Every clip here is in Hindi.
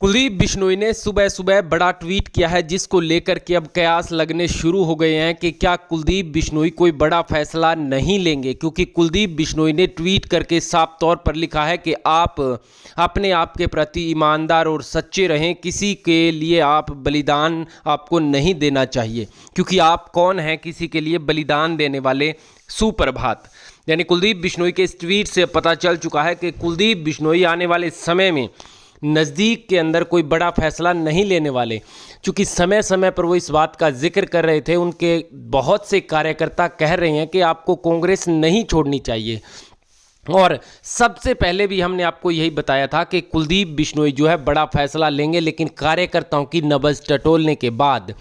कुलदीप बिश्नोई ने सुबह सुबह बड़ा ट्वीट किया है, जिसको लेकर के अब कयास लगने शुरू हो गए हैं कि क्या कुलदीप बिश्नोई कोई बड़ा फैसला नहीं लेंगे। क्योंकि कुलदीप बिश्नोई ने ट्वीट करके साफ तौर पर लिखा है कि आप अपने आप के प्रति ईमानदार और सच्चे रहें, किसी के लिए आप बलिदान आपको नहीं देना चाहिए, क्योंकि आप कौन हैं किसी के लिए बलिदान देने वाले। सुप्रभात। यानी कुलदीप बिश्नोई के इस ट्वीट से पता चल चुका है कि कुलदीप बिश्नोई आने वाले समय में नज़दीक के अंदर कोई बड़ा फैसला नहीं लेने वाले। चूँकि समय समय पर वो इस बात का जिक्र कर रहे थे, उनके बहुत से कार्यकर्ता कह रहे हैं कि आपको कांग्रेस नहीं छोड़नी चाहिए। और सबसे पहले भी हमने आपको यही बताया था कि कुलदीप बिश्नोई जो है बड़ा फैसला लेंगे, लेकिन कार्यकर्ताओं की नब्ज़ टटोलने के बाद।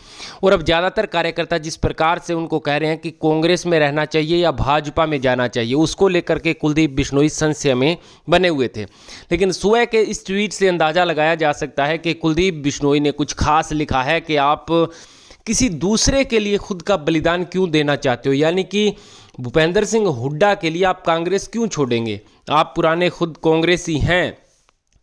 और अब ज़्यादातर कार्यकर्ता जिस प्रकार से उनको कह रहे हैं कि कांग्रेस में रहना चाहिए या भाजपा में जाना चाहिए, उसको लेकर के कुलदीप बिश्नोई संशय में बने हुए थे। लेकिन सुबह के इस ट्वीट से अंदाज़ा लगाया जा सकता है कि कुलदीप बिश्नोई ने कुछ खास लिखा है कि आप किसी दूसरे के लिए खुद का बलिदान क्यों देना चाहते हो। यानी कि भूपेंद्र सिंह हुड्डा के लिए आप कांग्रेस क्यों छोड़ेंगे। आप पुराने खुद कांग्रेसी हैं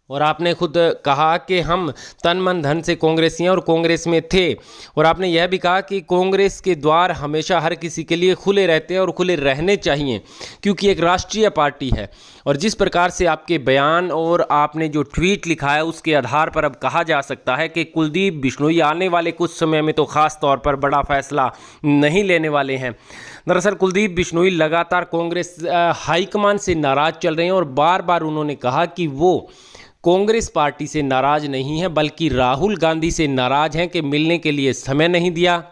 और आपने खुद कहा कि हम तन मन धन से कांग्रेसी हैं और कांग्रेस में थे। और आपने यह भी कहा कि कांग्रेस के द्वार हमेशा हर किसी के लिए खुले रहते हैं और खुले रहने चाहिए, क्योंकि एक राष्ट्रीय पार्टी है। और जिस प्रकार से आपके बयान और आपने जो ट्वीट लिखा है, उसके आधार पर अब कहा जा सकता है कि कुलदीप बिश्नोई आने वाले कुछ समय में तो ख़ास तौर पर बड़ा फैसला नहीं लेने वाले हैं। दरअसल कुलदीप बिश्नोई लगातार कांग्रेस हाईकमान से नाराज़ चल रहे हैं और बार बार उन्होंने कहा कि वो कांग्रेस पार्टी से नाराज नहीं है, बल्कि राहुल गांधी से नाराज हैं कि मिलने के लिए समय नहीं दिया।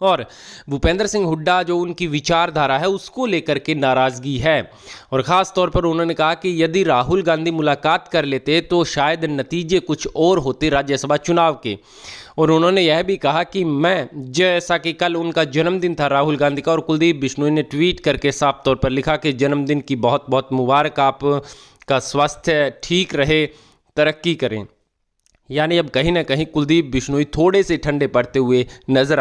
और भूपेंद्र सिंह हुड्डा जो उनकी विचारधारा है, उसको लेकर के नाराज़गी है। और ख़ास तौर पर उन्होंने कहा कि यदि राहुल गांधी मुलाकात कर लेते तो शायद नतीजे कुछ और होते राज्यसभा चुनाव के। और उन्होंने यह भी कहा कि मैं, जैसा कि कल उनका जन्मदिन था राहुल गांधी का, और कुलदीप बिश्नोई ने ट्वीट करके साफ तौर पर लिखा कि जन्मदिन की बहुत बहुत मुबारक, आप का स्वास्थ्य ठीक रहे, तरक्की करें। यानी अब कहीं ना कहीं कुलदीप बिश्नोई थोड़े से ठंडे पड़ते हुए नजर